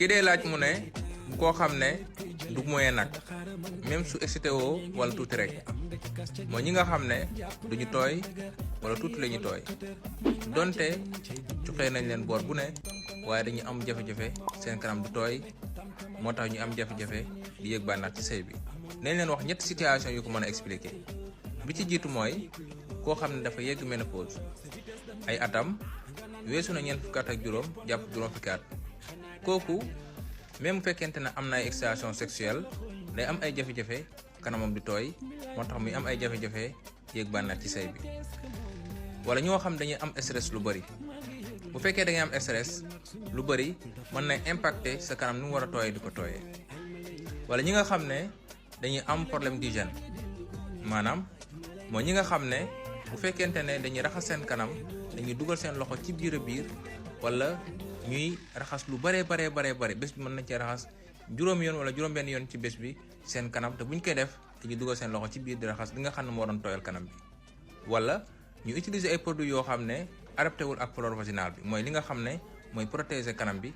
ki dee laaj mu ne koo xam ne du moyen nag même su excité woo wala tuuti rek mooy ñi nga xam ne duñu tooy wala tuuti la ñu tooy donte joxee nañ leen boor bu ne waaye dañu am jafe-jafe seen kanam du tooy moo tax ñu am jafe-jafe di yëg bànneex ci sëy bi. nañ leen wax ñetti situation yu ko mën a expliquer bi ci jiitu mooy koo xam ne dafa yegg ménopause ay atam weesu na ñeent fukki at ak juróom jàpp juróom fukki at kooku même bu fekkente ne am na ay excitation sexuelle day am ay jafe-jafe kanamam di tooy moo tax muy am ay jafe-jafe yéeg bànneex ci sëy bi. wala ñoo xam dañuy am stress lu bëri bu fekkee da ngay am stress lu bëri mën na impacter sa kanam ni mu war a tooyee di ko tooyee. wala ñi nga xam ne dañuy am problème d'hygiène maanaam mooy ñi nga xam ne bu fekkente ne dañuy raxas seen kanam dañuy dugal seen loxo ci biir a biir wala ñuy raxas lu bare bés bi mën nañ cee raxas juróom yoon wala juróom benn yoon ci bés bi seen kanam te buñ koy def dañuy dugal seen loxo ci biir di raxas li nga xam ne moo doon tooyal kanam bi. wala ñu utiliser ay produits yoo xam ne adapté wul ak flore vaginale bi mooy li nga xam ne mooy protéger kanam bi